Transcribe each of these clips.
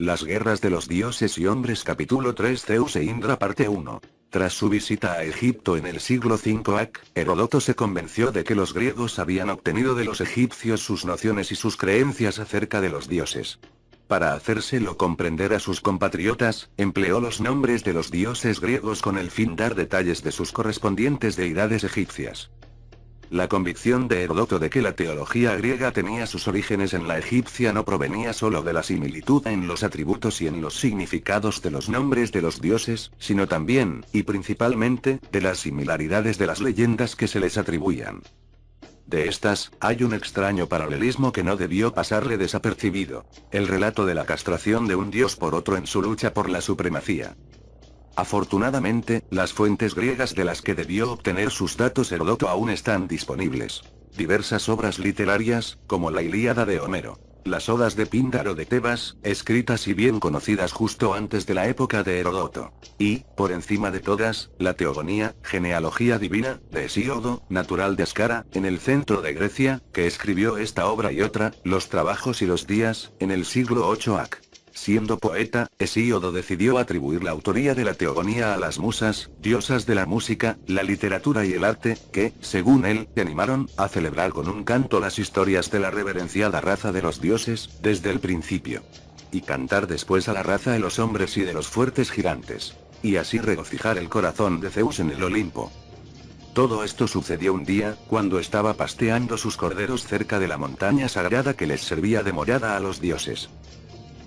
Las guerras de los dioses y hombres capítulo 3 Zeus e Indra parte 1. Tras su visita a Egipto en el siglo V AC, Heródoto se convenció de que los griegos habían obtenido de los egipcios sus nociones y sus creencias acerca de los dioses. Para hacérselo comprender a sus compatriotas, empleó los nombres de los dioses griegos con el fin de dar detalles de sus correspondientes deidades egipcias. La convicción de Heródoto de que la teología griega tenía sus orígenes en la egipcia no provenía solo de la similitud en los atributos y en los significados de los nombres de los dioses, sino también, y principalmente, de las similaridades de las leyendas que se les atribuían. De estas, hay un extraño paralelismo que no debió pasarle desapercibido: el relato de la castración de un dios por otro en su lucha por la supremacía. Afortunadamente, las fuentes griegas de las que debió obtener sus datos Heródoto aún están disponibles. Diversas obras literarias, como la Ilíada de Homero, las Odas de Píndaro de Tebas, escritas y bien conocidas justo antes de la época de Heródoto. Y, por encima de todas, la Teogonía, genealogía divina, de Hesíodo, natural de Ascara, en el centro de Grecia, que escribió esta obra y otra, Los Trabajos y los Días, en el siglo VIII AC. Siendo poeta, Hesíodo decidió atribuir la autoría de la Teogonía a las musas, diosas de la música, la literatura y el arte, que, según él, se animaron a celebrar con un canto las historias de la reverenciada raza de los dioses, desde el principio. Y cantar después a la raza de los hombres y de los fuertes gigantes. Y así regocijar el corazón de Zeus en el Olimpo. Todo esto sucedió un día, cuando estaba pasteando sus corderos cerca de la montaña sagrada que les servía de morada a los dioses.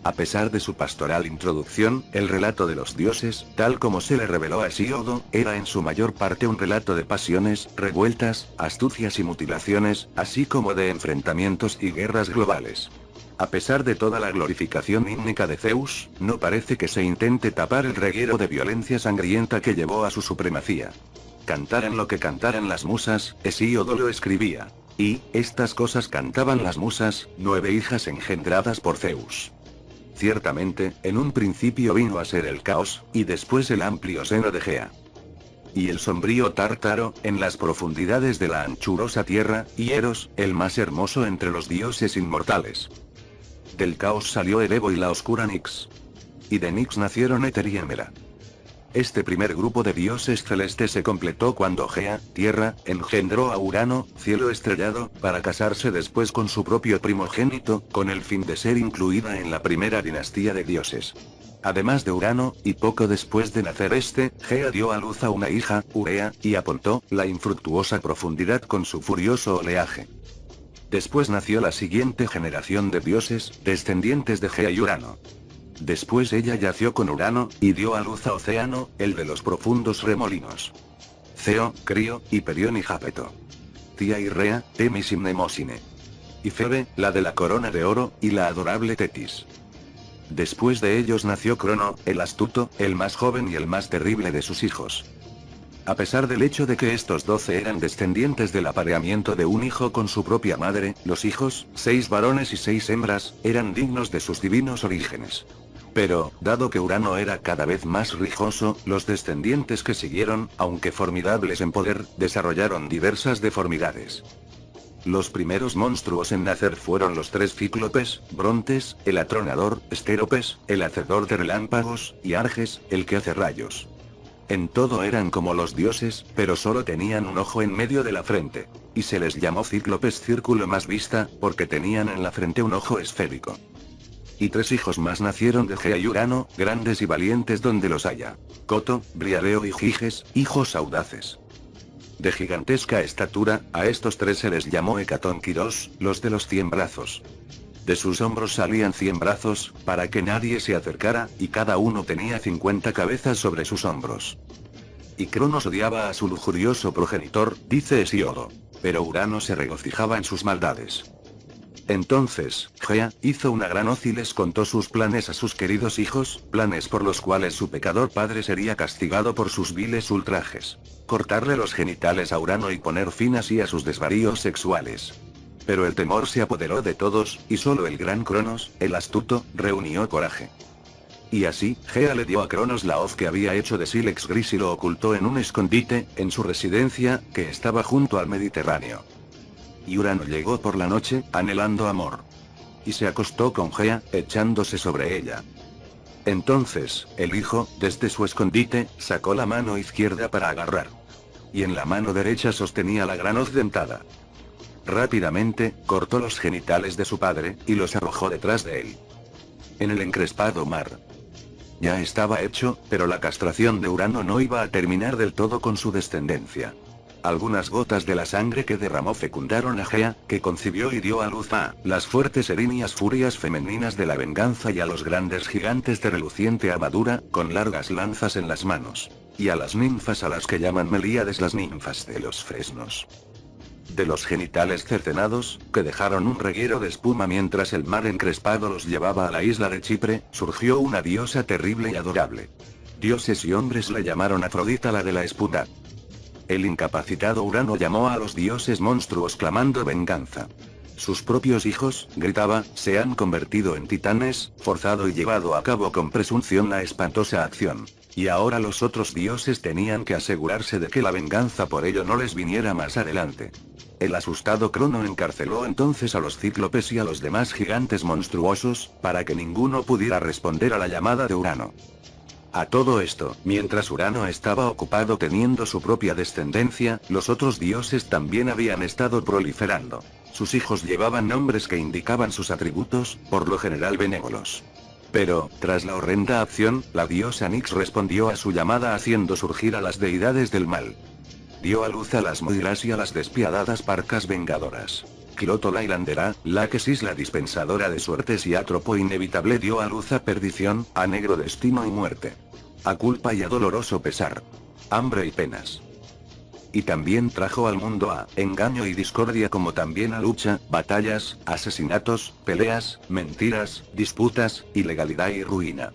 A pesar de su pastoral introducción, el relato de los dioses, tal como se le reveló a Hesíodo, era en su mayor parte un relato de pasiones, revueltas, astucias y mutilaciones, así como de enfrentamientos y guerras globales. A pesar de toda la glorificación hímnica de Zeus, no parece que se intente tapar el reguero de violencia sangrienta que llevó a su supremacía. Cantaran lo que cantaran las musas, Hesíodo lo escribía. Y, estas cosas cantaban las musas, 9 hijas engendradas por Zeus. Ciertamente, en un principio vino a ser el caos, y después el amplio seno de Gea. Y el sombrío Tártaro, en las profundidades de la anchurosa tierra, y Eros, el más hermoso entre los dioses inmortales. Del caos salió Erebo y la oscura Nix. Y de Nix nacieron Éter y Hemera. Este primer grupo de dioses celestes se completó cuando Gea, tierra, engendró a Urano, cielo estrellado, para casarse después con su propio primogénito, con el fin de ser incluida en la primera dinastía de dioses. Además de Urano, y poco después de nacer Gea dio a luz a una hija, Urea, y apuntó la infructuosa profundidad con su furioso oleaje. Después nació la siguiente generación de dioses, descendientes de Gea y Urano. Después ella yació con Urano, y dio a luz a Océano, el de los profundos remolinos. Ceo, Crio, Hiperión y Jápeto. Tía y Rea, Temis y Mnemósine. Y Febe, la de la corona de oro, y la adorable Tetis. Después de ellos nació Crono, el astuto, el más joven y el más terrible de sus hijos. A pesar del hecho de que estos 12 eran descendientes del apareamiento de un hijo con su propia madre, los hijos, 6 varones y 6 hembras, eran dignos de sus divinos orígenes. Pero, dado que Urano era cada vez más rijoso, los descendientes que siguieron, aunque formidables en poder, desarrollaron diversas deformidades. Los primeros monstruos en nacer fueron los 3 cíclopes, Brontes, el atronador, Estéropes, el hacedor de relámpagos, y Arges, el que hace rayos. En todo eran como los dioses, pero solo tenían un ojo en medio de la frente. Y se les llamó cíclopes círculo más vista, porque tenían en la frente un ojo esférico. Y 3 hijos más nacieron de Gea y Urano, grandes y valientes donde los haya. Coto, Briareo y Giges, hijos audaces. De gigantesca estatura, a estos 3 se les llamó Hecatónquiros, los de los 100 brazos. De sus hombros salían 100 brazos, para que nadie se acercara, y cada uno tenía 50 cabezas sobre sus hombros. Y Cronos odiaba a su lujurioso progenitor, dice Hesíodo. Pero Urano se regocijaba en sus maldades. Entonces, Gea, hizo una gran hoz y les contó sus planes a sus queridos hijos, planes por los cuales su pecador padre sería castigado por sus viles ultrajes. Cortarle los genitales a Urano y poner fin así a sus desvaríos sexuales. Pero el temor se apoderó de todos, y solo el gran Cronos, el astuto, reunió coraje. Y así, Gea le dio a Cronos la hoz que había hecho de sílex gris y lo ocultó en un escondite, en su residencia, que estaba junto al Mediterráneo. Y Urano llegó por la noche, anhelando amor. Y se acostó con Gea, echándose sobre ella. Entonces, el hijo, desde su escondite, sacó la mano izquierda para agarrar. Y en la mano derecha sostenía la gran hoz dentada. Rápidamente, cortó los genitales de su padre, y los arrojó detrás de él. En el encrespado mar. Ya estaba hecho, pero la castración de Urano no iba a terminar del todo con su descendencia. Algunas gotas de la sangre que derramó fecundaron a Gea, que concibió y dio a luz a las fuertes erinias furias femeninas de la venganza y a los grandes gigantes de reluciente armadura, con largas lanzas en las manos. Y a las ninfas a las que llaman Melíades, las ninfas de los fresnos. De los genitales cercenados, que dejaron un reguero de espuma mientras el mar encrespado los llevaba a la isla de Chipre, surgió una diosa terrible y adorable. Dioses y hombres la llamaron Afrodita, la de la espuma. El incapacitado Urano llamó a los dioses monstruos clamando venganza. Sus propios hijos, gritaba, se han convertido en titanes, forzado y llevado a cabo con presunción la espantosa acción. Y ahora los otros dioses tenían que asegurarse de que la venganza por ello no les viniera más adelante. El asustado Crono encarceló entonces a los cíclopes y a los demás gigantes monstruosos, para que ninguno pudiera responder a la llamada de Urano. A todo esto, mientras Urano estaba ocupado teniendo su propia descendencia, los otros dioses también habían estado proliferando. Sus hijos llevaban nombres que indicaban sus atributos, por lo general benévolos. Pero, tras la horrenda acción, la diosa Nix respondió a su llamada haciendo surgir a las deidades del mal. Dio a luz a las Moiras y a las despiadadas Parcas vengadoras. Cloto la hilandera, Láquesis la dispensadora de suertes y Átropo inevitable dio a luz a perdición, a negro destino y muerte. A culpa y a doloroso pesar. Hambre y penas. Y también trajo al mundo a engaño y discordia, como también a lucha, batallas, asesinatos, peleas, mentiras, disputas, ilegalidad y ruina.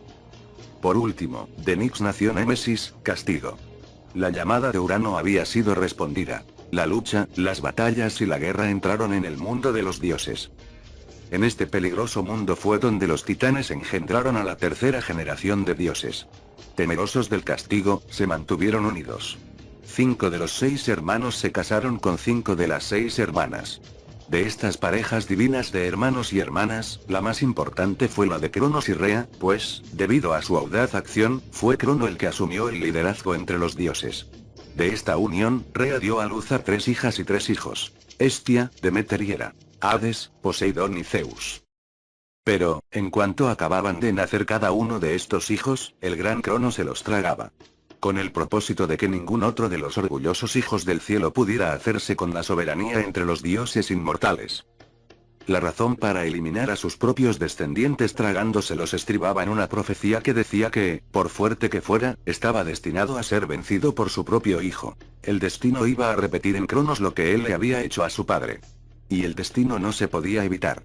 Por último, de Nix nació Némesis, castigo. La llamada de Urano había sido respondida. La lucha, las batallas y la guerra entraron en el mundo de los dioses. En este peligroso mundo fue donde los titanes engendraron a la tercera generación de dioses. Temerosos del castigo, se mantuvieron unidos. 5 de los 6 hermanos se casaron con 5 de las 6 hermanas. De estas parejas divinas de hermanos y hermanas, la más importante fue la de Cronos y Rea, pues, debido a su audaz acción, fue Crono el que asumió el liderazgo entre los dioses. De esta unión, Rea dio a luz a 3 hijas y 3 hijos. Hestia, Demeter y Hera, Hades, Poseidón y Zeus. Pero, en cuanto acababan de nacer cada uno de estos hijos, el gran Crono se los tragaba. Con el propósito de que ningún otro de los orgullosos hijos del cielo pudiera hacerse con la soberanía entre los dioses inmortales. La razón para eliminar a sus propios descendientes tragándoselos estribaba en una profecía que decía que, por fuerte que fuera, estaba destinado a ser vencido por su propio hijo. El destino iba a repetir en Cronos lo que él le había hecho a su padre. Y el destino no se podía evitar.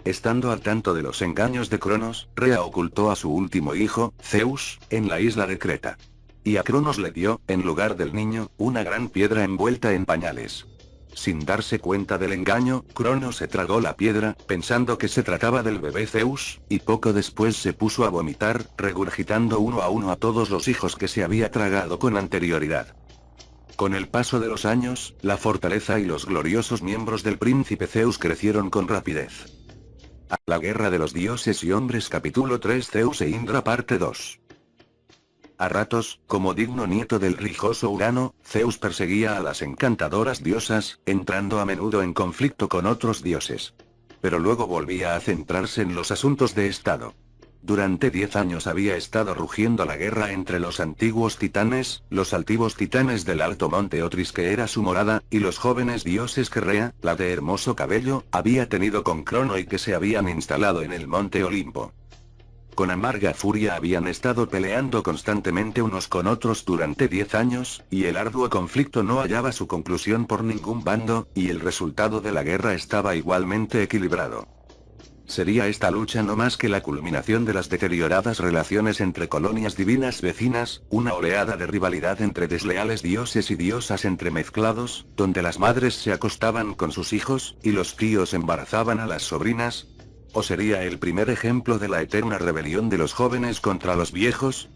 Estando al tanto de los engaños de Cronos, Rea ocultó a su último hijo, Zeus, en la isla de Creta. Y a Cronos le dio, en lugar del niño, una gran piedra envuelta en pañales. Sin darse cuenta del engaño, Cronos se tragó la piedra, pensando que se trataba del bebé Zeus, y poco después se puso a vomitar, regurgitando uno a uno a todos los hijos que se había tragado con anterioridad. Con el paso de los años, la fortaleza y los gloriosos miembros del príncipe Zeus crecieron con rapidez. La guerra de los dioses y hombres capítulo 3 Zeus e Indra parte 2. A ratos, como digno nieto del rijoso Urano, Zeus perseguía a las encantadoras diosas, entrando a menudo en conflicto con otros dioses. Pero luego volvía a centrarse en los asuntos de estado. Durante 10 años había estado rugiendo la guerra entre los antiguos titanes, los altivos titanes del alto monte Otris que era su morada, y los jóvenes dioses que Rea, la de hermoso cabello, había tenido con Crono y que se habían instalado en el monte Olimpo. Con amarga furia habían estado peleando constantemente unos con otros durante 10 años, y el arduo conflicto no hallaba su conclusión por ningún bando, y el resultado de la guerra estaba igualmente equilibrado. Sería esta lucha no más que la culminación de las deterioradas relaciones entre colonias divinas vecinas, una oleada de rivalidad entre desleales dioses y diosas entremezclados, donde las madres se acostaban con sus hijos, y los tíos embarazaban a las sobrinas. ¿O sería el primer ejemplo de la eterna rebelión de los jóvenes contra los viejos?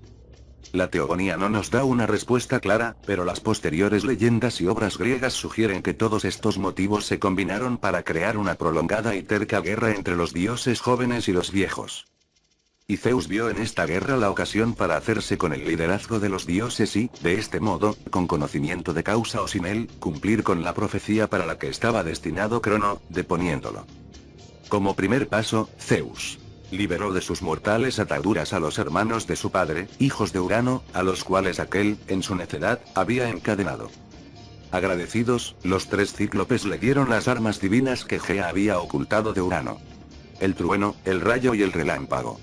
La teogonía no nos da una respuesta clara, pero las posteriores leyendas y obras griegas sugieren que todos estos motivos se combinaron para crear una prolongada y terca guerra entre los dioses jóvenes y los viejos. Y Zeus vio en esta guerra la ocasión para hacerse con el liderazgo de los dioses y, de este modo, con conocimiento de causa o sin él, cumplir con la profecía para la que estaba destinado Crono, deponiéndolo. Como primer paso, Zeus liberó de sus mortales ataduras a los hermanos de su padre, hijos de Urano, a los cuales aquel, en su necedad, había encadenado. Agradecidos, los tres cíclopes le dieron las armas divinas que Gea había ocultado de Urano: el trueno, el rayo y el relámpago.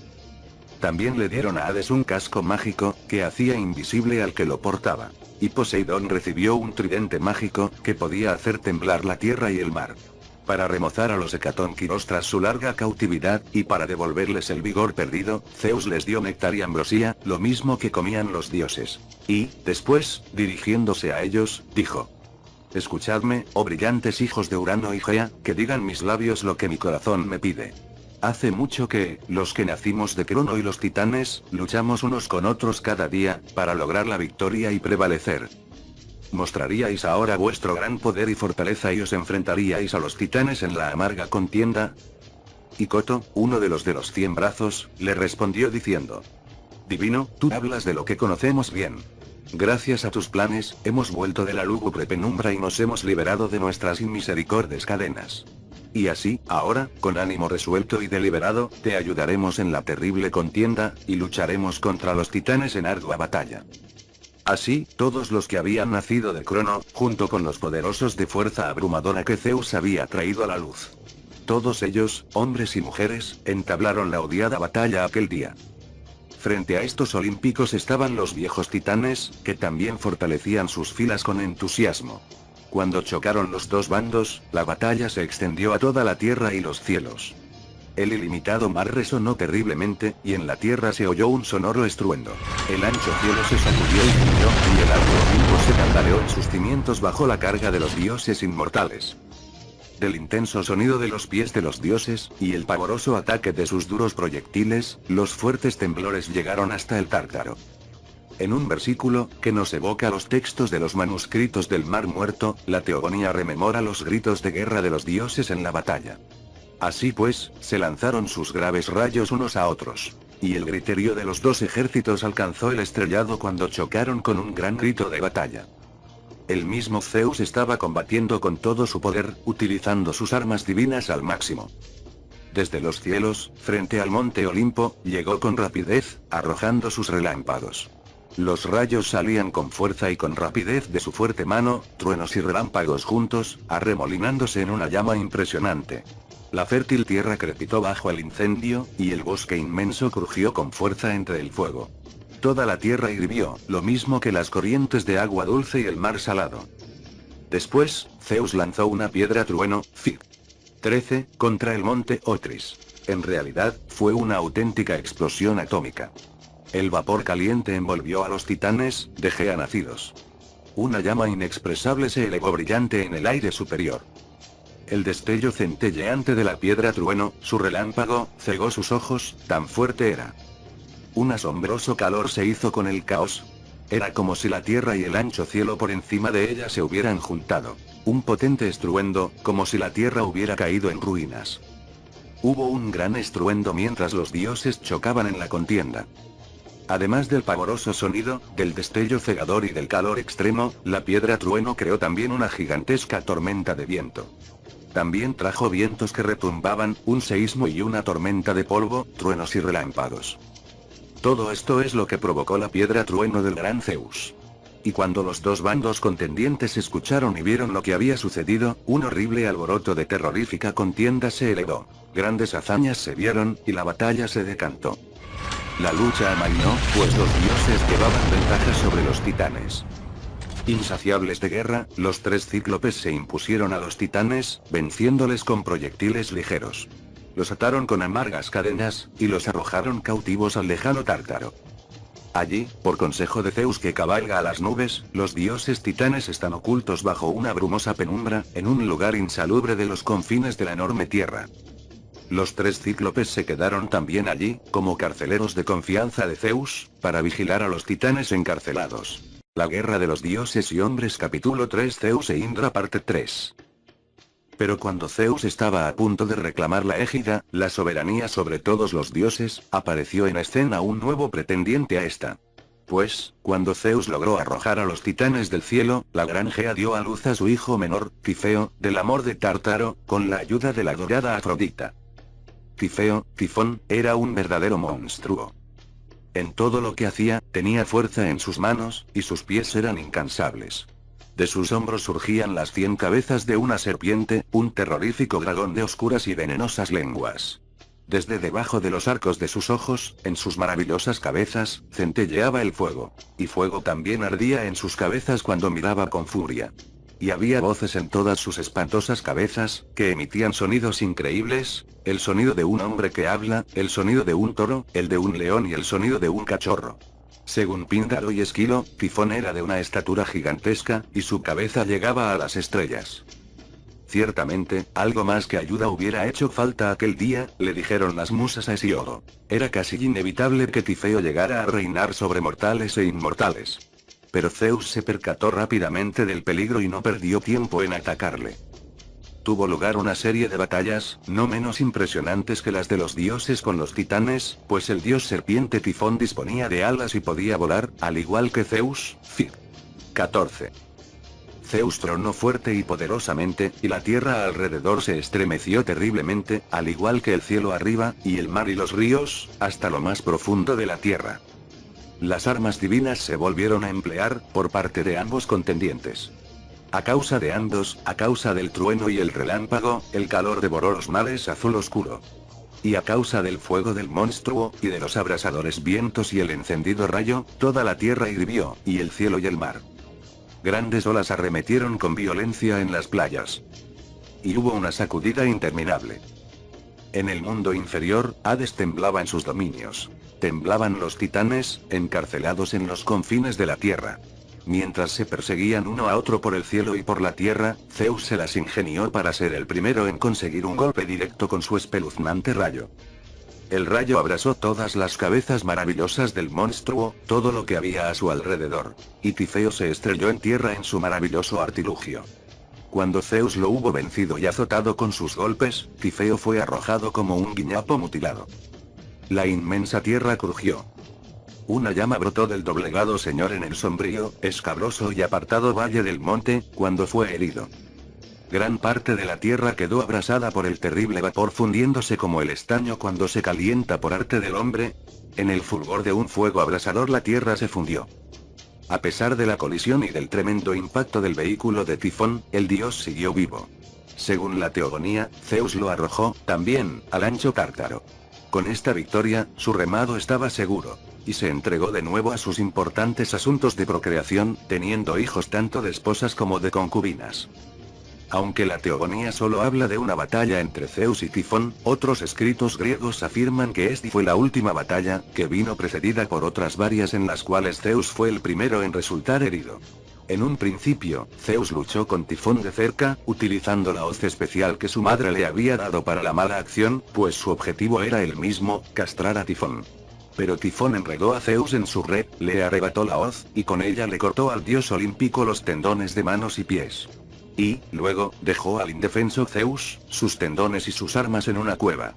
También le dieron a Hades un casco mágico, que hacía invisible al que lo portaba. Y Poseidón recibió un tridente mágico, que podía hacer temblar la tierra y el mar. Para remozar a los hecatónquiros tras su larga cautividad, y para devolverles el vigor perdido, Zeus les dio néctar y ambrosía, lo mismo que comían los dioses. Y, después, dirigiéndose a ellos, dijo: escuchadme, oh brillantes hijos de Urano y Gea, que digan mis labios lo que mi corazón me pide. Hace mucho que, los que nacimos de Crono y los titanes, luchamos unos con otros cada día, para lograr la victoria y prevalecer. ¿Mostraríais ahora vuestro gran poder y fortaleza y os enfrentaríais a los titanes en la amarga contienda? Y Coto, uno de los 100 brazos, le respondió diciendo: divino, tú hablas de lo que conocemos bien. Gracias a tus planes, hemos vuelto de la lúgubre penumbra y nos hemos liberado de nuestras inmisericordes cadenas. Y así, ahora, con ánimo resuelto y deliberado, te ayudaremos en la terrible contienda, y lucharemos contra los titanes en ardua batalla. Así, todos los que habían nacido de Crono, junto con los poderosos de fuerza abrumadora que Zeus había traído a la luz. Todos ellos, hombres y mujeres, entablaron la odiada batalla aquel día. Frente a estos olímpicos estaban los viejos titanes, que también fortalecían sus filas con entusiasmo. Cuando chocaron los dos bandos, la batalla se extendió a toda la tierra y los cielos. El ilimitado mar resonó terriblemente, y en la tierra se oyó un sonoro estruendo. El ancho cielo se sacudió y gimió, y el alto Olimpo se tambaleó en sus cimientos bajo la carga de los dioses inmortales. Del intenso sonido de los pies de los dioses, y el pavoroso ataque de sus duros proyectiles, los fuertes temblores llegaron hasta el Tártaro. En un versículo, que nos evoca los textos de los manuscritos del Mar Muerto, la teogonía rememora los gritos de guerra de los dioses en la batalla. Así pues, se lanzaron sus graves rayos unos a otros. Y el griterío de los dos ejércitos alcanzó el estrellado cuando chocaron con un gran grito de batalla. El mismo Zeus estaba combatiendo con todo su poder, utilizando sus armas divinas al máximo. Desde los cielos, frente al monte Olimpo, llegó con rapidez, arrojando sus relámpagos. Los rayos salían con fuerza y con rapidez de su fuerte mano, truenos y relámpagos juntos, arremolinándose en una llama impresionante. La fértil tierra crepitó bajo el incendio, y el bosque inmenso crujió con fuerza entre el fuego. Toda la tierra hirvió, lo mismo que las corrientes de agua dulce y el mar salado. Después, Zeus lanzó una piedra trueno, Fig. 13, contra el monte Otris. En realidad, fue una auténtica explosión atómica. El vapor caliente envolvió a los titanes, de Gea nacidos. Una llama inexpresable se elevó brillante en el aire superior. El destello centelleante de la piedra trueno, su relámpago, cegó sus ojos, tan fuerte era. Un asombroso calor se hizo con el caos. Era como si la tierra y el ancho cielo por encima de ella se hubieran juntado. Un potente estruendo, como si la tierra hubiera caído en ruinas. Hubo un gran estruendo mientras los dioses chocaban en la contienda. Además del pavoroso sonido, del destello cegador y del calor extremo, la piedra trueno creó también una gigantesca tormenta de viento. También trajo vientos que retumbaban, un seísmo y una tormenta de polvo, truenos y relámpagos. Todo esto es lo que provocó la piedra trueno del gran Zeus. Y cuando los dos bandos contendientes escucharon y vieron lo que había sucedido, un horrible alboroto de terrorífica contienda se elevó. Grandes hazañas se vieron, y la batalla se decantó. La lucha amainó, pues los dioses llevaban ventaja sobre los titanes. Insaciables de guerra, los tres cíclopes se impusieron a los titanes, venciéndoles con proyectiles ligeros. Los ataron con amargas cadenas, y los arrojaron cautivos al lejano Tártaro. Allí, por consejo de Zeus que cabalga a las nubes, los dioses titanes están ocultos bajo una brumosa penumbra, en un lugar insalubre de los confines de la enorme tierra. Los tres cíclopes se quedaron también allí, como carceleros de confianza de Zeus, para vigilar a los titanes encarcelados. La guerra de los dioses y hombres capítulo 3 Zeus e Indra parte 3. Pero cuando Zeus estaba a punto de reclamar la égida, la soberanía sobre todos los dioses, apareció en escena un nuevo pretendiente a esta. Pues, cuando Zeus logró arrojar a los titanes del cielo, la gran Gea dio a luz a su hijo menor, Tifeo, del amor de Tártaro, con la ayuda de la adorada Afrodita. Tifeo, Tifón, era un verdadero monstruo. En todo lo que hacía, tenía fuerza en sus manos, y sus pies eran incansables. De sus hombros surgían las 100 cabezas de una serpiente, un terrorífico dragón de oscuras y venenosas lenguas. Desde debajo de los arcos de sus ojos, en sus maravillosas cabezas, centelleaba el fuego. Y fuego también ardía en sus cabezas cuando miraba con furia. Y había voces en todas sus espantosas cabezas, que emitían sonidos increíbles, el sonido de un hombre que habla, el sonido de un toro, el de un león y el sonido de un cachorro. Según Píndaro y Esquilo, Tifón era de una estatura gigantesca, y su cabeza llegaba a las estrellas. Ciertamente, algo más que ayuda hubiera hecho falta aquel día, le dijeron las musas a Hesíodo. Era casi inevitable que Tifeo llegara a reinar sobre mortales e inmortales. Pero Zeus se percató rápidamente del peligro y no perdió tiempo en atacarle. Tuvo lugar una serie de batallas, no menos impresionantes que las de los dioses con los titanes, pues el dios serpiente Tifón disponía de alas y podía volar, al igual que Zeus. 14. Zeus tronó fuerte y poderosamente, y la tierra alrededor se estremeció terriblemente, al igual que el cielo arriba, y el mar y los ríos, hasta lo más profundo de la tierra. Las armas divinas se volvieron a emplear, por parte de ambos contendientes. A causa de ambos, a causa del trueno y el relámpago, el calor devoró los mares azul oscuro. Y a causa del fuego del monstruo, y de los abrasadores vientos y el encendido rayo, toda la tierra hirvió, y el cielo y el mar. Grandes olas arremetieron con violencia en las playas. Y hubo una sacudida interminable. En el mundo inferior, Hades temblaba en sus dominios. Temblaban los titanes, encarcelados en los confines de la tierra. Mientras se perseguían uno a otro por el cielo y por la tierra, Zeus se las ingenió para ser el primero en conseguir un golpe directo con su espeluznante rayo. El rayo abrasó todas las cabezas maravillosas del monstruo, todo lo que había a su alrededor. Y Tifeo se estrelló en tierra en su maravilloso artilugio. Cuando Zeus lo hubo vencido y azotado con sus golpes, Tifeo fue arrojado como un guiñapo mutilado. La inmensa tierra crujió. Una llama brotó del doblegado señor en el sombrío, escabroso y apartado valle del monte, cuando fue herido. Gran parte de la tierra quedó abrasada por el terrible vapor fundiéndose como el estaño cuando se calienta por arte del hombre. En el fulgor de un fuego abrasador la tierra se fundió. A pesar de la colisión y del tremendo impacto del vehículo de Tifón, el dios siguió vivo. Según la teogonía, Zeus lo arrojó, también, al ancho Tártaro. Con esta victoria, su remado estaba seguro. Y se entregó de nuevo a sus importantes asuntos de procreación, teniendo hijos tanto de esposas como de concubinas. Aunque la teogonía solo habla de una batalla entre Zeus y Tifón, otros escritos griegos afirman que esta fue la última batalla, que vino precedida por otras varias en las cuales Zeus fue el primero en resultar herido. En un principio, Zeus luchó con Tifón de cerca, utilizando la hoz especial que su madre le había dado para la mala acción, pues su objetivo era el mismo, castrar a Tifón. Pero Tifón enredó a Zeus en su red, le arrebató la hoz, y con ella le cortó al dios olímpico los tendones de manos y pies. Y, luego, dejó al indefenso Zeus, sus tendones y sus armas en una cueva.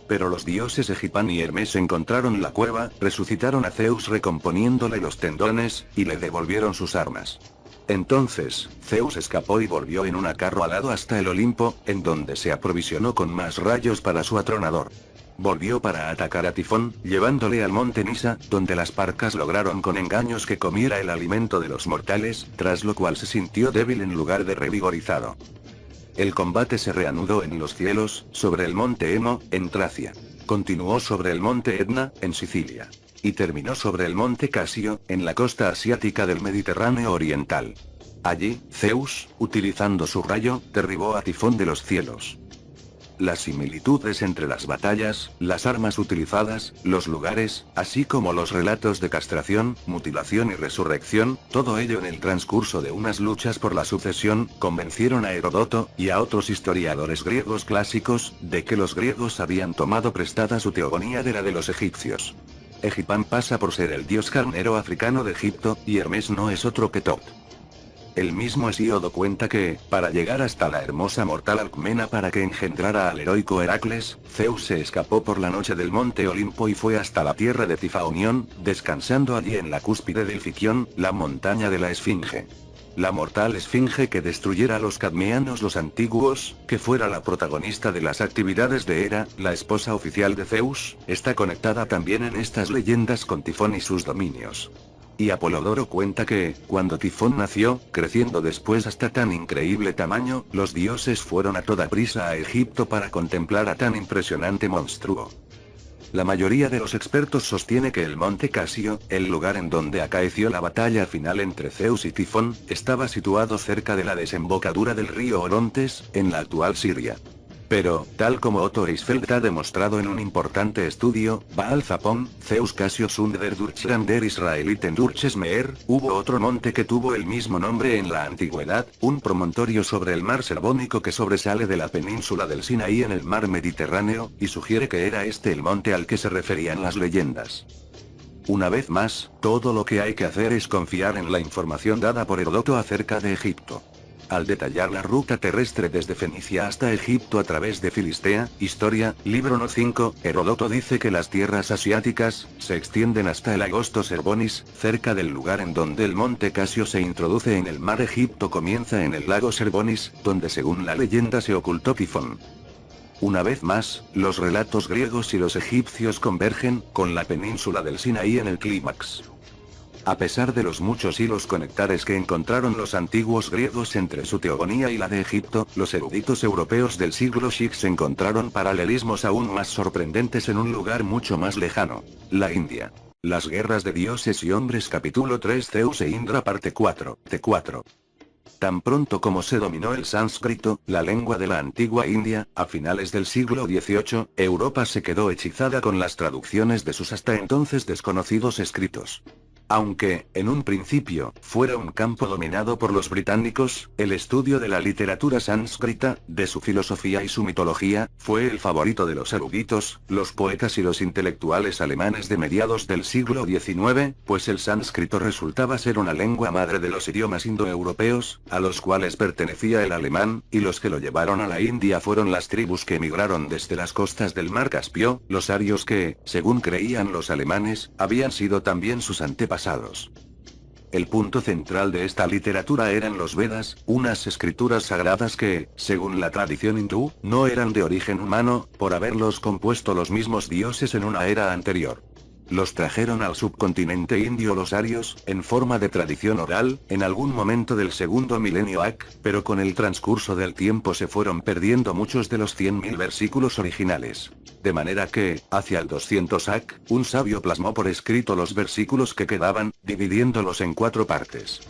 Pero los dioses Egipán y Hermes encontraron la cueva, resucitaron a Zeus recomponiéndole los tendones, y le devolvieron sus armas. Entonces, Zeus escapó y volvió en un carro alado hasta el Olimpo, en donde se aprovisionó con más rayos para su atronador. Volvió para atacar a Tifón, llevándole al monte Nisa, donde las parcas lograron con engaños que comiera el alimento de los mortales, tras lo cual se sintió débil en lugar de revigorizado. El combate se reanudó en los cielos, sobre el monte Hemo, en Tracia. Continuó sobre el monte Etna, en Sicilia. Y terminó sobre el monte Casio, en la costa asiática del Mediterráneo oriental. Allí, Zeus, utilizando su rayo, derribó a Tifón de los cielos. Las similitudes entre las batallas, las armas utilizadas, los lugares, así como los relatos de castración, mutilación y resurrección, todo ello en el transcurso de unas luchas por la sucesión, convencieron a Heródoto, y a otros historiadores griegos clásicos, de que los griegos habían tomado prestada su teogonía de la de los egipcios. Egipán pasa por ser el dios carnero africano de Egipto, y Hermes no es otro que Tot. El mismo Hesíodo cuenta que, para llegar hasta la hermosa mortal Alcmena para que engendrara al heroico Heracles, Zeus se escapó por la noche del monte Olimpo y fue hasta la tierra de Tifaonión, descansando allí en la cúspide del Fiquión, la montaña de la Esfinge. La mortal esfinge que destruyera a los cadmeanos los antiguos, que fuera la protagonista de las actividades de Hera, la esposa oficial de Zeus, está conectada también en estas leyendas con Tifón y sus dominios. Y Apolodoro cuenta que, cuando Tifón nació, creciendo después hasta tan increíble tamaño, los dioses fueron a toda prisa a Egipto para contemplar a tan impresionante monstruo. La mayoría de los expertos sostiene que el monte Casio, el lugar en donde acaeció la batalla final entre Zeus y Tifón, estaba situado cerca de la desembocadura del río Orontes, en la actual Siria. Pero, tal como Otto Eisfeld ha demostrado en un importante estudio, Baal Zapón, Zeus Casio Sunder Durchrander Israeliten Durchesmeer, hubo otro monte que tuvo el mismo nombre en la antigüedad, un promontorio sobre el mar Serbónico que sobresale de la península del Sinaí en el mar Mediterráneo, y sugiere que era este el monte al que se referían las leyendas. Una vez más, todo lo que hay que hacer es confiar en la información dada por Heródoto acerca de Egipto. Al detallar la ruta terrestre desde Fenicia hasta Egipto a través de Filistea, Historia, libro No 5, Heródoto dice que las tierras asiáticas se extienden hasta el Agosto Serbonis, cerca del lugar en donde el monte Casio se introduce en el mar. Egipto comienza en el lago Serbonis, donde según la leyenda se ocultó Tifón. Una vez más, los relatos griegos y los egipcios convergen, con la península del Sinaí en el clímax. A pesar de los muchos hilos conectares que encontraron los antiguos griegos entre su teogonía y la de Egipto, los eruditos europeos del siglo VI encontraron paralelismos aún más sorprendentes en un lugar mucho más lejano: la India. Las guerras de dioses y hombres capítulo 3 Zeus e Indra parte 4, T4. Tan pronto como se dominó el sánscrito, la lengua de la antigua India, a finales del siglo XVIII, Europa se quedó hechizada con las traducciones de sus hasta entonces desconocidos escritos. Aunque, en un principio, fuera un campo dominado por los británicos, el estudio de la literatura sánscrita, de su filosofía y su mitología, fue el favorito de los eruditos, los poetas y los intelectuales alemanes de mediados del siglo XIX, pues el sánscrito resultaba ser una lengua madre de los idiomas indoeuropeos, a los cuales pertenecía el alemán, y los que lo llevaron a la India fueron las tribus que emigraron desde las costas del mar Caspio, los arios que, según creían los alemanes, habían sido también sus antepasados. El punto central de esta literatura eran los Vedas, unas escrituras sagradas que, según la tradición hindú, no eran de origen humano, por haberlos compuesto los mismos dioses en una era anterior. Los trajeron al subcontinente indio los arios, en forma de tradición oral, en algún momento del segundo milenio AC, pero con el transcurso del tiempo se fueron perdiendo muchos de los 100.000 versículos originales. De manera que, hacia el 200 AC, un sabio plasmó por escrito los versículos que quedaban, dividiéndolos en 4 partes.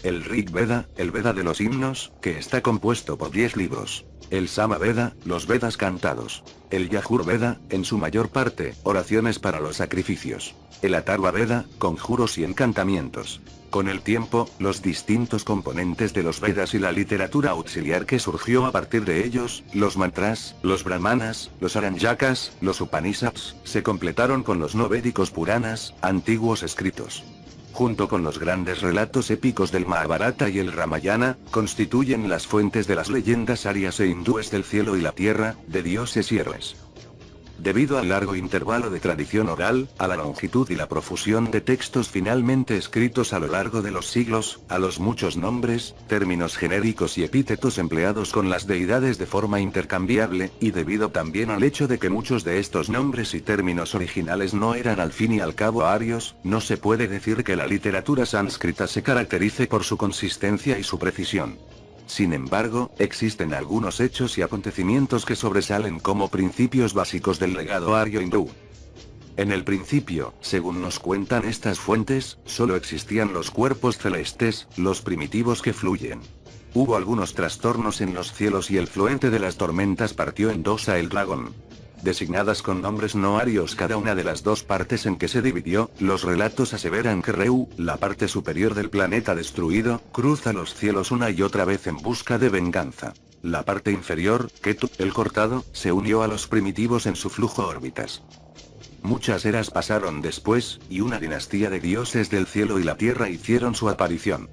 El Rig Veda, el Veda de los himnos, que está compuesto por 10 libros. El Sama Veda, los Vedas cantados. El Yajur Veda, en su mayor parte, oraciones para los sacrificios. El Atharva Veda, conjuros y encantamientos. Con el tiempo, los distintos componentes de los Vedas y la literatura auxiliar que surgió a partir de ellos, los mantras, los brahmanas, los aranyakas, los upanishads, se completaron con los no védicos puranas, antiguos escritos. Junto con los grandes relatos épicos del Mahabharata y el Ramayana, constituyen las fuentes de las leyendas arias e hindúes del cielo y la tierra, de dioses y héroes. Debido al largo intervalo de tradición oral, a la longitud y la profusión de textos finalmente escritos a lo largo de los siglos, a los muchos nombres, términos genéricos y epítetos empleados con las deidades de forma intercambiable, y debido también al hecho de que muchos de estos nombres y términos originales no eran al fin y al cabo arios, no se puede decir que la literatura sánscrita se caracterice por su consistencia y su precisión. Sin embargo, existen algunos hechos y acontecimientos que sobresalen como principios básicos del legado ario hindú. En el principio, según nos cuentan estas fuentes, solo existían los cuerpos celestes, los primitivos que fluyen. Hubo algunos trastornos en los cielos y el fluente de las tormentas partió en dos a el dragón. Designadas con nombres no arios cada una de las dos partes en que se dividió, los relatos aseveran que Reu, la parte superior del planeta destruido, cruza los cielos una y otra vez en busca de venganza. La parte inferior, Ketu, el cortado, se unió a los primitivos en su flujo órbitas. Muchas eras pasaron después, y una dinastía de dioses del cielo y la tierra hicieron su aparición.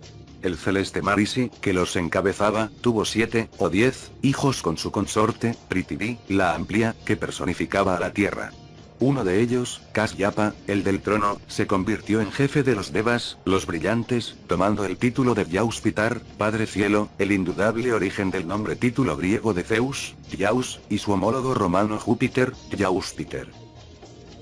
el celeste Marici, que los encabezaba, tuvo 7 o 10 hijos con su consorte, Prithivi, la amplia, que personificaba a la tierra. Uno de ellos, Kasyapa, el del trono, se convirtió en jefe de los Devas, los brillantes, tomando el título de Yauspitar, Padre Cielo, el indudable origen del nombre título griego de Zeus, Yaus, y su homólogo romano Júpiter, Yauspiter.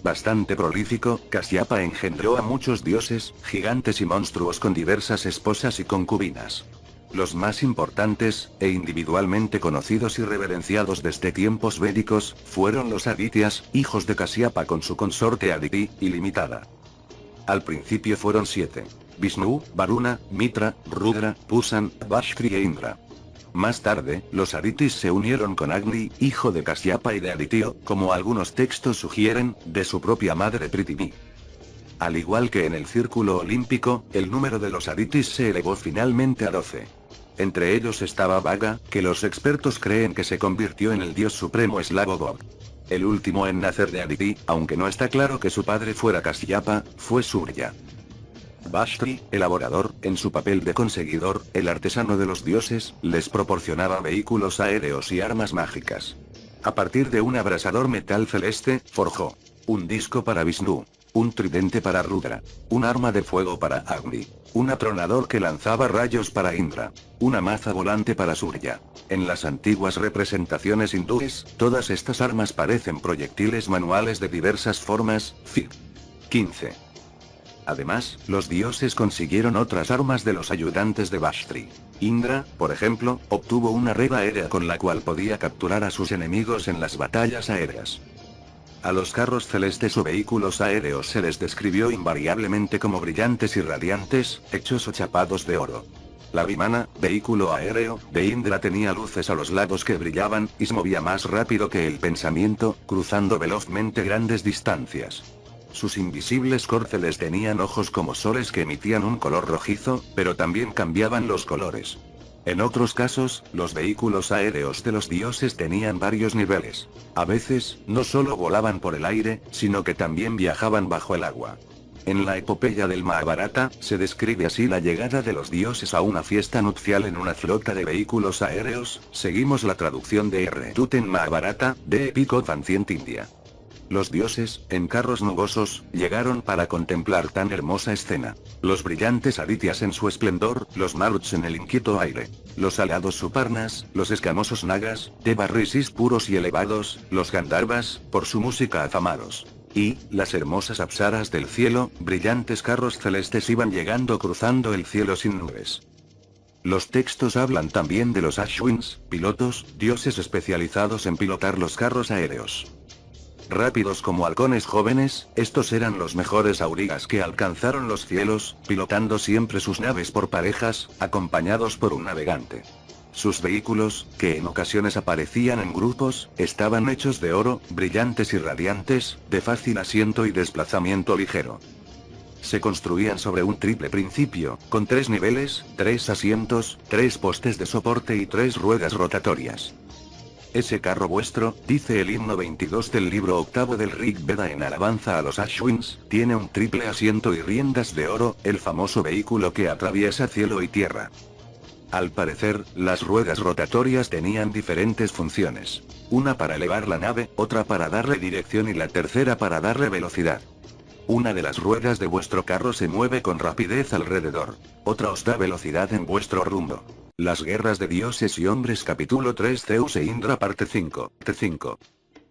Bastante prolífico, Kasyapa engendró a muchos dioses, gigantes y monstruos con diversas esposas y concubinas. Los más importantes, e individualmente conocidos y reverenciados desde tiempos védicos, fueron los Adityas, hijos de Kasyapa con su consorte Aditi, ilimitada. Al principio fueron 7. Vishnu, Varuna, Mitra, Rudra, Pusan, Vashti e Indra. Más tarde, los Aditis se unieron con Agni, hijo de Kasyapa y de Adityo, como algunos textos sugieren, de su propia madre Prithivi. Al igual que en el círculo olímpico, el número de los Aditis se elevó finalmente a 12. Entre ellos estaba Vaga, que los expertos creen que se convirtió en el dios supremo eslavo Bog. El último en nacer de Aditi, aunque no está claro que su padre fuera Kasyapa, fue Surya. Vashti, el adorador, en su papel de conseguidor, el artesano de los dioses, les proporcionaba vehículos aéreos y armas mágicas. A partir de un abrasador metal celeste, forjó un disco para Vishnu, un tridente para Rudra, un arma de fuego para Agni, un atronador que lanzaba rayos para Indra, una maza volante para Surya. En las antiguas representaciones hindúes, todas estas armas parecen proyectiles manuales de diversas formas. Fig. 15. Además, los dioses consiguieron otras armas de los ayudantes de Vashti. Indra, por ejemplo, obtuvo una red aérea con la cual podía capturar a sus enemigos en las batallas aéreas. A los carros celestes o vehículos aéreos se les describió invariablemente como brillantes y radiantes, hechos o chapados de oro. La Vimana, vehículo aéreo, de Indra tenía luces a los lados que brillaban, y se movía más rápido que el pensamiento, cruzando velozmente grandes distancias. Sus invisibles córceles tenían ojos como soles que emitían un color rojizo, pero también cambiaban los colores. En otros casos, los vehículos aéreos de los dioses tenían varios niveles. A veces, no solo volaban por el aire, sino que también viajaban bajo el agua. En la epopeya del Mahabharata, se describe así la llegada de los dioses a una fiesta nupcial en una flota de vehículos aéreos. Seguimos la traducción de R. Tuten Mahabharata, de Epic of Ancient India. Los dioses, en carros nubosos, llegaron para contemplar tan hermosa escena. Los brillantes Adityas en su esplendor, los Maruts en el inquieto aire, los alados Suparnas, los escamosos Nagas, Devarishis puros y elevados, los Gandharvas, por su música afamados. Y, las hermosas apsaras del cielo, brillantes carros celestes iban llegando cruzando el cielo sin nubes. Los textos hablan también de los Ashwins, pilotos, dioses especializados en pilotar los carros aéreos. Rápidos como halcones jóvenes, estos eran los mejores aurigas que alcanzaron los cielos, pilotando siempre sus naves por parejas, acompañados por un navegante. Sus vehículos, que en ocasiones aparecían en grupos, estaban hechos de oro, brillantes y radiantes, de fácil asiento y desplazamiento ligero. Se construían sobre un triple principio, con 3 niveles, 3 asientos, 3 postes de soporte y 3 ruedas rotatorias. Ese carro vuestro, dice el himno 22 del libro octavo del Rig Veda en alabanza a los Ashwins, tiene un triple asiento y riendas de oro, el famoso vehículo que atraviesa cielo y tierra. Al parecer, las ruedas rotatorias tenían diferentes funciones. Una para elevar la nave, otra para darle dirección y la tercera para darle velocidad. Una de las ruedas de vuestro carro se mueve con rapidez alrededor. Otra os da velocidad en vuestro rumbo. Las guerras de dioses y hombres capítulo 3 Zeus e Indra parte 5, T5.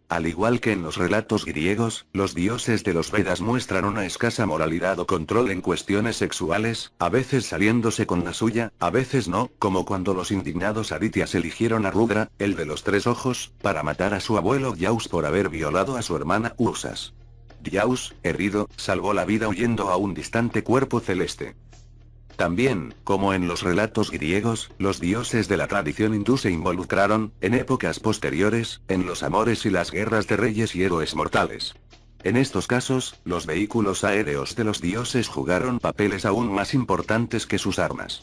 Al igual que en los relatos griegos, los dioses de los Vedas muestran una escasa moralidad o control en cuestiones sexuales, a veces saliéndose con la suya, a veces no, como cuando los indignados Adityas eligieron a Rudra, el de los 3 ojos, para matar a su abuelo Yaus por haber violado a su hermana Usas. Yaus, herido, salvó la vida huyendo a un distante cuerpo celeste. También, como en los relatos griegos, los dioses de la tradición hindú se involucraron, en épocas posteriores, en los amores y las guerras de reyes y héroes mortales. En estos casos, los vehículos aéreos de los dioses jugaron papeles aún más importantes que sus armas.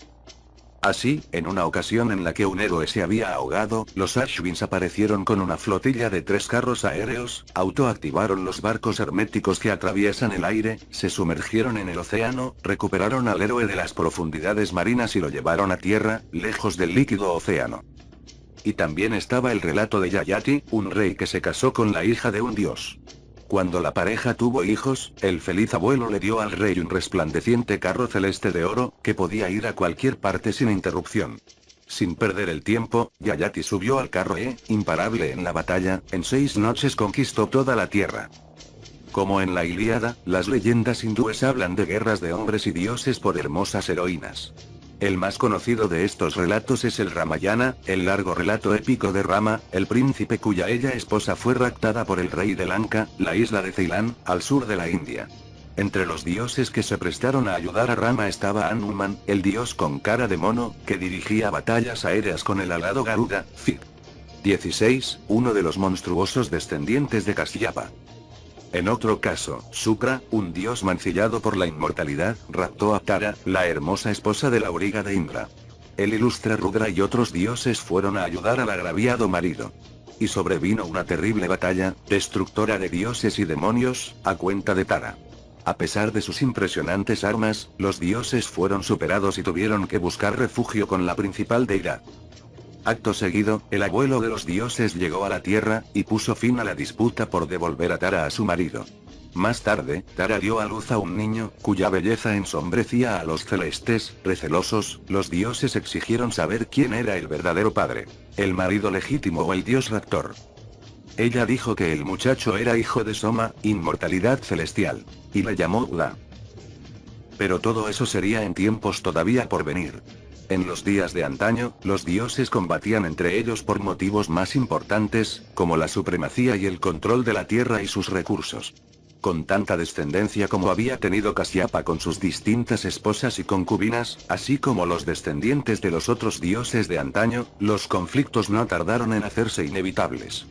Así, en una ocasión en la que un héroe se había ahogado, los Ashwins aparecieron con una flotilla de 3 carros aéreos, autoactivaron los barcos herméticos que atraviesan el aire, se sumergieron en el océano, recuperaron al héroe de las profundidades marinas y lo llevaron a tierra, lejos del líquido océano. Y también estaba el relato de Yayati, un rey que se casó con la hija de un dios. Cuando la pareja tuvo hijos, el feliz abuelo le dio al rey un resplandeciente carro celeste de oro, que podía ir a cualquier parte sin interrupción. Sin perder el tiempo, Yayati subió al carro e, imparable en la batalla, en 6 noches conquistó toda la tierra. Como en la Ilíada, las leyendas hindúes hablan de guerras de hombres y dioses por hermosas heroínas. El más conocido de estos relatos es el Ramayana, el largo relato épico de Rama, el príncipe cuya ella esposa fue raptada por el rey de Lanka, la isla de Ceilán, al sur de la India. Entre los dioses que se prestaron a ayudar a Rama estaba Hanuman, el dios con cara de mono, que dirigía batallas aéreas con el alado Garuda, Fig. 16, uno de los monstruosos descendientes de Kasyapa. En otro caso, Shukra, un dios mancillado por la inmortalidad, raptó a Tara, la hermosa esposa del auriga de Indra. El ilustre Rudra y otros dioses fueron a ayudar al agraviado marido. Y sobrevino una terrible batalla, destructora de dioses y demonios, a cuenta de Tara. A pesar de sus impresionantes armas, los dioses fueron superados y tuvieron que buscar refugio con la principal deidad. Acto seguido, el abuelo de los dioses llegó a la tierra, y puso fin a la disputa por devolver a Tara a su marido. Más tarde, Tara dio a luz a un niño, cuya belleza ensombrecía a los celestes. Recelosos, los dioses exigieron saber quién era el verdadero padre, el marido legítimo o el dios raptor. Ella dijo que el muchacho era hijo de Soma, inmortalidad celestial, y le llamó Ula. Pero todo eso sería en tiempos todavía por venir. En los días de antaño, los dioses combatían entre ellos por motivos más importantes, como la supremacía y el control de la tierra y sus recursos. Con tanta descendencia como había tenido Kasyapa con sus distintas esposas y concubinas, así como los descendientes de los otros dioses de antaño, los conflictos no tardaron en hacerse inevitables.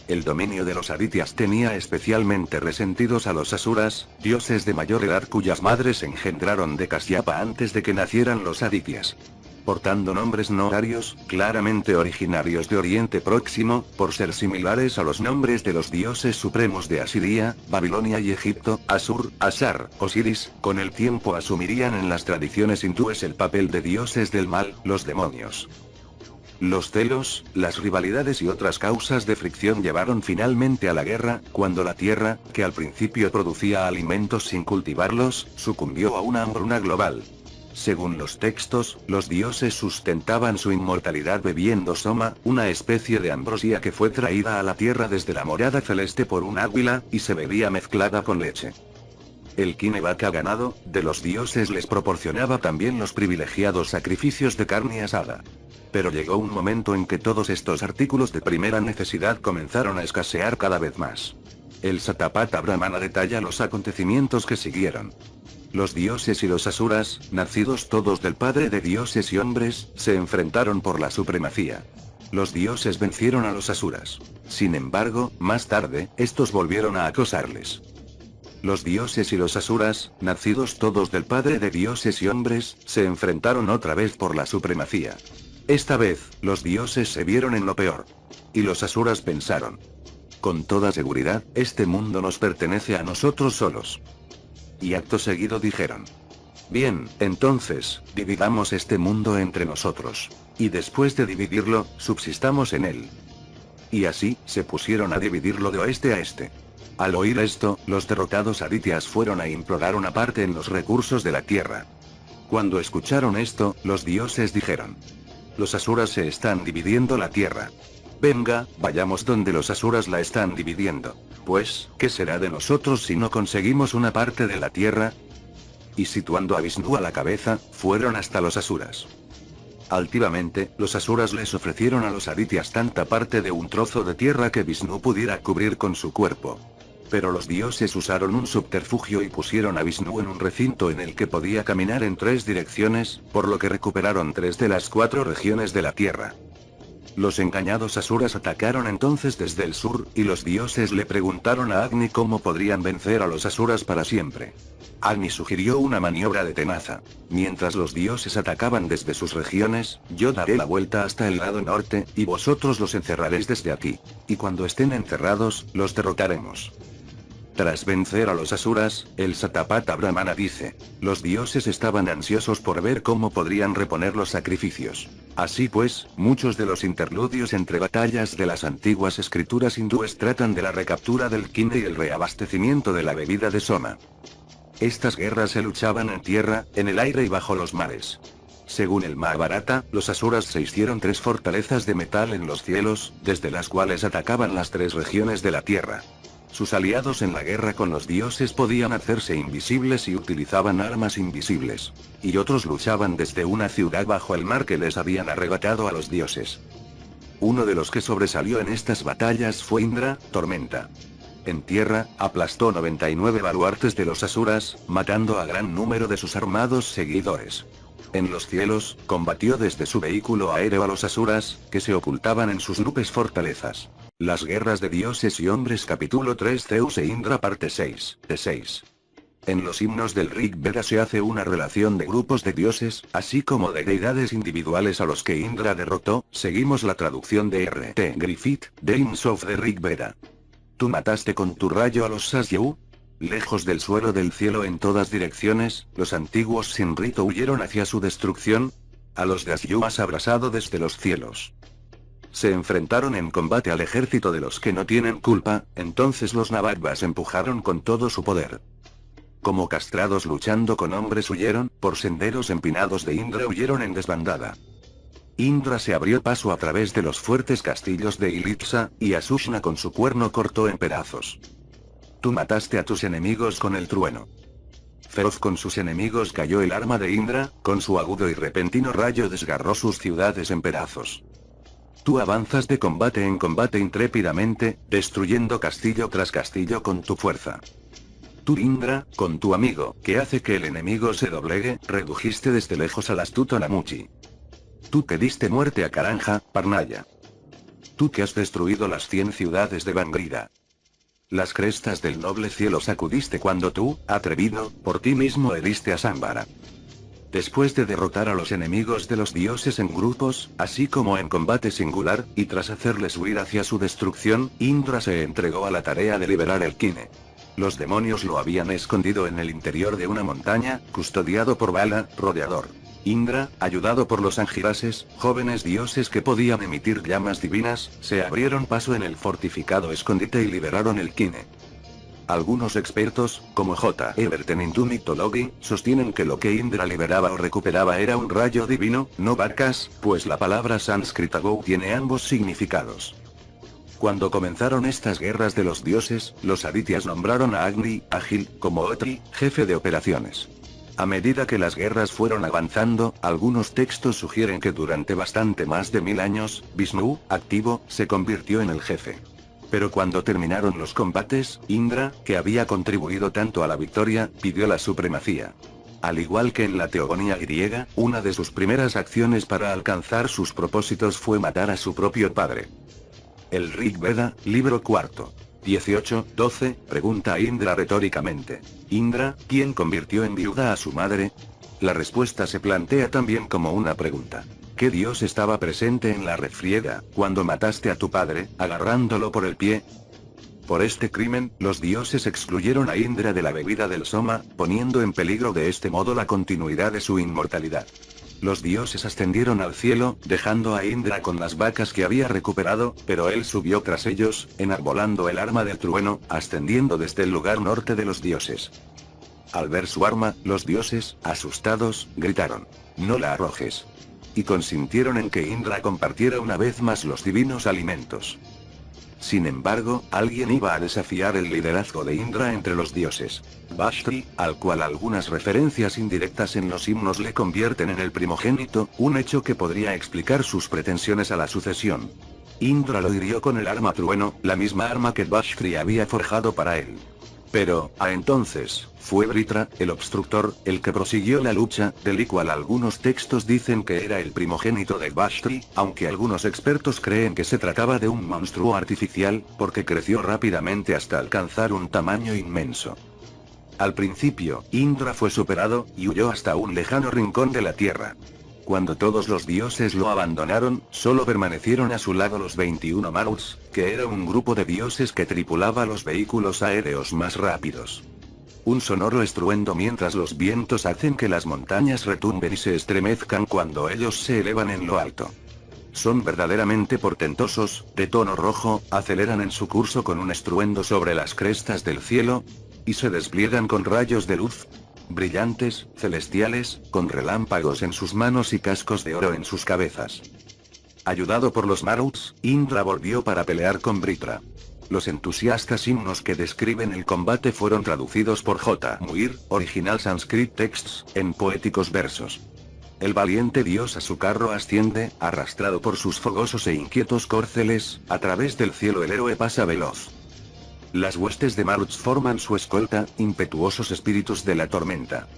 El dominio de los Adityas tenía especialmente resentidos a los Asuras, dioses de mayor edad cuyas madres engendraron de Kasyapa antes de que nacieran los Adityas. Portando nombres no arios, claramente originarios de Oriente Próximo, por ser similares a los nombres de los dioses supremos de Asiria, Babilonia y Egipto, Asur, Asar, Osiris, con el tiempo asumirían en las tradiciones hindúes el papel de dioses del mal, los demonios. Los celos, las rivalidades y otras causas de fricción llevaron finalmente a la guerra, cuando la tierra, que al principio producía alimentos sin cultivarlos, sucumbió a una hambruna global. Según los textos, los dioses sustentaban su inmortalidad bebiendo soma, una especie de ambrosía que fue traída a la tierra desde la morada celeste por un águila, y se bebía mezclada con leche. El Kinevaka ganado, de los dioses les proporcionaba también los privilegiados sacrificios de carne asada. Pero llegó un momento en que todos estos artículos de primera necesidad comenzaron a escasear cada vez más. El Satapatha Brahmana detalla los acontecimientos que siguieron. Los dioses y los asuras, nacidos todos del padre de dioses y hombres, se enfrentaron por la supremacía. Los dioses vencieron a los asuras. Sin embargo, más tarde, estos volvieron a acosarles. Los dioses y los asuras, nacidos todos del padre de dioses y hombres, se enfrentaron otra vez por la supremacía. Esta vez, los dioses se vieron en lo peor. Y los asuras pensaron: con toda seguridad, este mundo nos pertenece a nosotros solos. Y acto seguido dijeron: bien, entonces, dividamos este mundo entre nosotros. Y después de dividirlo, subsistamos en él. Y así, se pusieron a dividirlo de oeste a este. Al oír esto, los derrotados Adityas fueron a implorar una parte en los recursos de la tierra. Cuando escucharon esto, los dioses dijeron: los asuras se están dividiendo la tierra. Venga, vayamos donde los asuras la están dividiendo. Pues, ¿qué será de nosotros si no conseguimos una parte de la tierra? Y situando a Vishnu a la cabeza, fueron hasta los asuras. Altivamente, los asuras les ofrecieron a los Adityas tanta parte de un trozo de tierra que Vishnu pudiera cubrir con su cuerpo. Pero los dioses usaron un subterfugio y pusieron a Vishnu en un recinto en el que podía caminar en 3 direcciones, por lo que recuperaron 3 de las 4 regiones de la tierra. Los engañados asuras atacaron entonces desde el sur, y los dioses le preguntaron a Agni cómo podrían vencer a los asuras para siempre. Agni sugirió una maniobra de tenaza. Mientras los dioses atacaban desde sus regiones, yo daré la vuelta hasta el lado norte, y vosotros los encerraréis desde aquí. Y cuando estén encerrados, los derrotaremos. Tras vencer a los asuras, el Satapatha Brahmana dice: los dioses estaban ansiosos por ver cómo podrían reponer los sacrificios. Así pues, muchos de los interludios entre batallas de las antiguas escrituras hindúes tratan de la recaptura del Kine y el reabastecimiento de la bebida de Soma. Estas guerras se luchaban en tierra, en el aire y bajo los mares. Según el Mahabharata, los asuras se hicieron 3 fortalezas de metal en los cielos, desde las cuales atacaban las 3 regiones de la tierra. Sus aliados en la guerra con los dioses podían hacerse invisibles y utilizaban armas invisibles. Y otros luchaban desde una ciudad bajo el mar que les habían arrebatado a los dioses. Uno de los que sobresalió en estas batallas fue Indra, Tormenta. En tierra, aplastó 99 baluartes de los asuras, matando a gran número de sus armados seguidores. En los cielos, combatió desde su vehículo aéreo a los asuras, que se ocultaban en sus nubes fortalezas. Las guerras de dioses y hombres capítulo 3 Zeus e Indra parte 6, de 6. En los himnos del Rig Veda se hace una relación de grupos de dioses, así como de deidades individuales a los que Indra derrotó. Seguimos la traducción de R.T. Griffith, de Hymns of the Rig Veda. Tú mataste con tu rayo a los Sasyu. Lejos del suelo del cielo en todas direcciones, los antiguos sin rito huyeron hacia su destrucción. A los Dasyu has abrasado desde los cielos. Se enfrentaron en combate al ejército de los que no tienen culpa, entonces los Navadvas empujaron con todo su poder. Como castrados luchando con hombres huyeron, por senderos empinados de Indra huyeron en desbandada. Indra se abrió paso a través de los fuertes castillos de Ilitsa, y a Sushna con su cuerno cortó en pedazos. Tú mataste a tus enemigos con el trueno. Feroz con sus enemigos cayó el arma de Indra, con su agudo y repentino rayo desgarró sus ciudades en pedazos. Tú avanzas de combate en combate intrépidamente, destruyendo castillo tras castillo con tu fuerza. Tú Indra, con tu amigo, que hace que el enemigo se doblegue, redujiste desde lejos al astuto Namuchi. Tú que diste muerte a Karanja, Parnaya. Tú que has destruido las 100 ciudades de Bangrida. Las crestas del noble cielo sacudiste cuando tú, atrevido, por ti mismo heriste a Sambara. Después de derrotar a los enemigos de los dioses en grupos, así como en combate singular, y tras hacerles huir hacia su destrucción, Indra se entregó a la tarea de liberar el Kine. Los demonios lo habían escondido en el interior de una montaña, custodiado por Vala, rodeador. Indra, ayudado por los Angirases, jóvenes dioses que podían emitir llamas divinas, se abrieron paso en el fortificado escondite y liberaron el Kine. Algunos expertos, como J. Ebert en Hindu Mythology, sostienen que lo que Indra liberaba o recuperaba era un rayo divino, no vacas, pues la palabra sánscrita Gau tiene ambos significados. Cuando comenzaron estas guerras de los dioses, los adityas nombraron a Agni, Agil, como Otri, jefe de operaciones. A medida que las guerras fueron avanzando, algunos textos sugieren que durante bastante más de 1000 años, Vishnu, activo, se convirtió en el jefe. Pero cuando terminaron los combates, Indra, que había contribuido tanto a la victoria, pidió la supremacía. Al igual que en la teogonía griega, una de sus primeras acciones para alcanzar sus propósitos fue matar a su propio padre. El Rig Veda, libro 4. 18:12, pregunta a Indra retóricamente. Indra, ¿quién convirtió en viuda a su madre? La respuesta se plantea también como una pregunta. ¿Qué dios estaba presente en la refriega, cuando mataste a tu padre, agarrándolo por el pie? Por este crimen, los dioses excluyeron a Indra de la bebida del Soma, poniendo en peligro de este modo la continuidad de su inmortalidad. Los dioses ascendieron al cielo, dejando a Indra con las vacas que había recuperado, pero él subió tras ellos, enarbolando el arma del trueno, ascendiendo desde el lugar norte de los dioses. Al ver su arma, los dioses, asustados, gritaron: «No la arrojes». Y consintieron en que Indra compartiera una vez más los divinos alimentos. Sin embargo, alguien iba a desafiar el liderazgo de Indra entre los dioses. Vashti, al cual algunas referencias indirectas en los himnos le convierten en el primogénito, un hecho que podría explicar sus pretensiones a la sucesión. Indra lo hirió con el arma trueno, la misma arma que Vashti había forjado para él. Pero, entonces, fue Vritra, el obstructor, el que prosiguió la lucha, del cual algunos textos dicen que era el primogénito de Vashti, aunque algunos expertos creen que se trataba de un monstruo artificial, porque creció rápidamente hasta alcanzar un tamaño inmenso. Al principio, Indra fue superado, y huyó hasta un lejano rincón de la tierra. Cuando todos los dioses lo abandonaron, solo permanecieron a su lado los 21 Maruts, que era un grupo de dioses que tripulaba los vehículos aéreos más rápidos. Un sonoro estruendo mientras los vientos hacen que las montañas retumben y se estremezcan cuando ellos se elevan en lo alto. Son verdaderamente portentosos, de tono rojo, aceleran en su curso con un estruendo sobre las crestas del cielo, y se despliegan con rayos de luz, brillantes, celestiales, con relámpagos en sus manos y cascos de oro en sus cabezas. Ayudado por los Maruts, Indra volvió para pelear con Vritra. Los entusiastas himnos que describen el combate fueron traducidos por J. Muir, Original Sanskrit Texts, en poéticos versos. El valiente dios a su carro asciende, arrastrado por sus fogosos e inquietos córceles, a través del cielo el héroe pasa veloz. Las huestes de Maruts forman su escolta, impetuosos espíritus de la tormenta.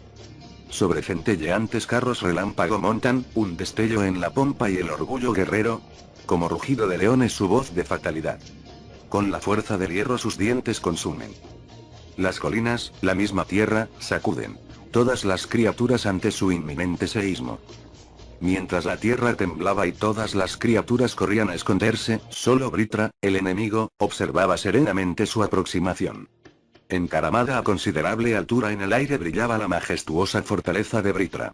Sobre centelleantes carros relámpago montan, un destello en la pompa y el orgullo guerrero. Como rugido de león es su voz de fatalidad. Con la fuerza del hierro sus dientes consumen. Las colinas, la misma tierra, sacuden. Todas las criaturas ante su inminente seísmo. Mientras la tierra temblaba y todas las criaturas corrían a esconderse, solo Vritra, el enemigo, observaba serenamente su aproximación. Encaramada a considerable altura en el aire brillaba la majestuosa fortaleza de Vritra.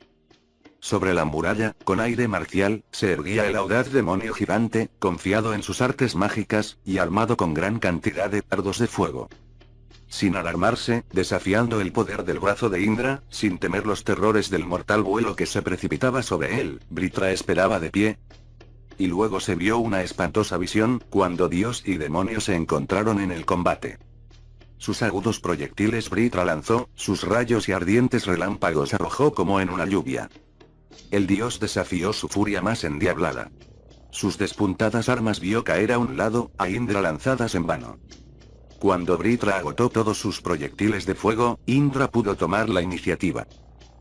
Sobre la muralla, con aire marcial, se erguía el audaz demonio gigante, confiado en sus artes mágicas, y armado con gran cantidad de dardos de fuego. Sin alarmarse, desafiando el poder del brazo de Indra, sin temer los terrores del mortal vuelo que se precipitaba sobre él, Vritra esperaba de pie. Y luego se vio una espantosa visión, cuando Dios y demonio se encontraron en el combate. Sus agudos proyectiles Vritra lanzó, sus rayos y ardientes relámpagos arrojó como en una lluvia. El dios desafió su furia más endiablada. Sus despuntadas armas vio caer a un lado, a Indra lanzadas en vano. Cuando Vritra agotó todos sus proyectiles de fuego, Indra pudo tomar la iniciativa.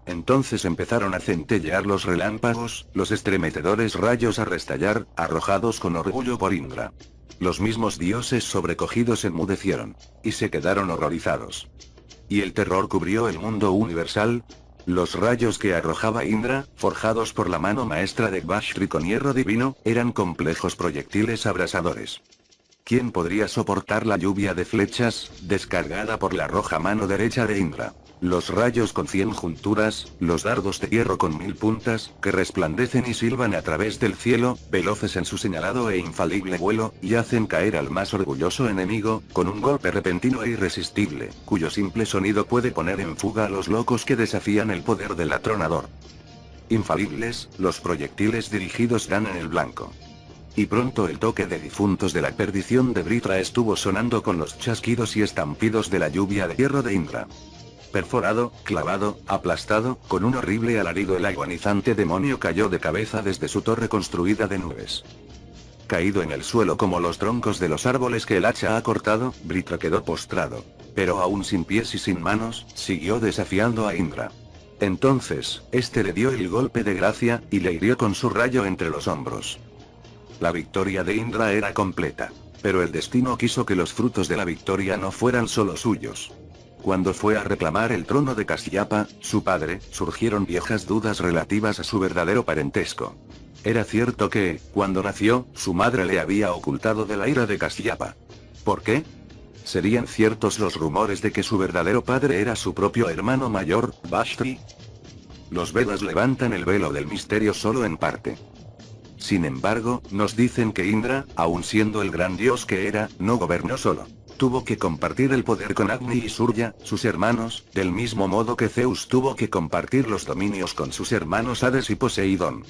Entonces empezaron a centellear los relámpagos, los estremecedores rayos a restallar, arrojados con orgullo por Indra. Los mismos dioses sobrecogidos enmudecieron. Y se quedaron horrorizados. Y el terror cubrió el mundo universal. Los rayos que arrojaba Indra, forjados por la mano maestra de Vashti con hierro divino, eran complejos proyectiles abrasadores. ¿Quién podría soportar la lluvia de flechas, descargada por la roja mano derecha de Indra? Los rayos con 100 junturas, los dardos de hierro con 1000 puntas, que resplandecen y silban a través del cielo, veloces en su señalado e infalible vuelo, y hacen caer al más orgulloso enemigo, con un golpe repentino e irresistible, cuyo simple sonido puede poner en fuga a los locos que desafían el poder del atronador. Infalibles, los proyectiles dirigidos dan en el blanco. Y pronto el toque de difuntos de la perdición de Vritra estuvo sonando con los chasquidos y estampidos de la lluvia de hierro de Indra. Perforado, clavado, aplastado, con un horrible alarido el agonizante demonio cayó de cabeza desde su torre construida de nubes. Caído en el suelo como los troncos de los árboles que el hacha ha cortado, Vritra quedó postrado. Pero aún sin pies y sin manos, siguió desafiando a Indra. Entonces, este le dio el golpe de gracia, y le hirió con su rayo entre los hombros. La victoria de Indra era completa. Pero el destino quiso que los frutos de la victoria no fueran solo suyos. Cuando fue a reclamar el trono de Kasyapa, su padre, surgieron viejas dudas relativas a su verdadero parentesco. Era cierto que, cuando nació, su madre le había ocultado de la ira de Kasyapa. ¿Por qué? ¿Serían ciertos los rumores de que su verdadero padre era su propio hermano mayor, Vashti? Los Vedas levantan el velo del misterio solo en parte. Sin embargo, nos dicen que Indra, aun siendo el gran dios que era, no gobernó solo. Tuvo que compartir el poder con Agni y Surya, sus hermanos, del mismo modo que Zeus tuvo que compartir los dominios con sus hermanos Hades y Poseidón.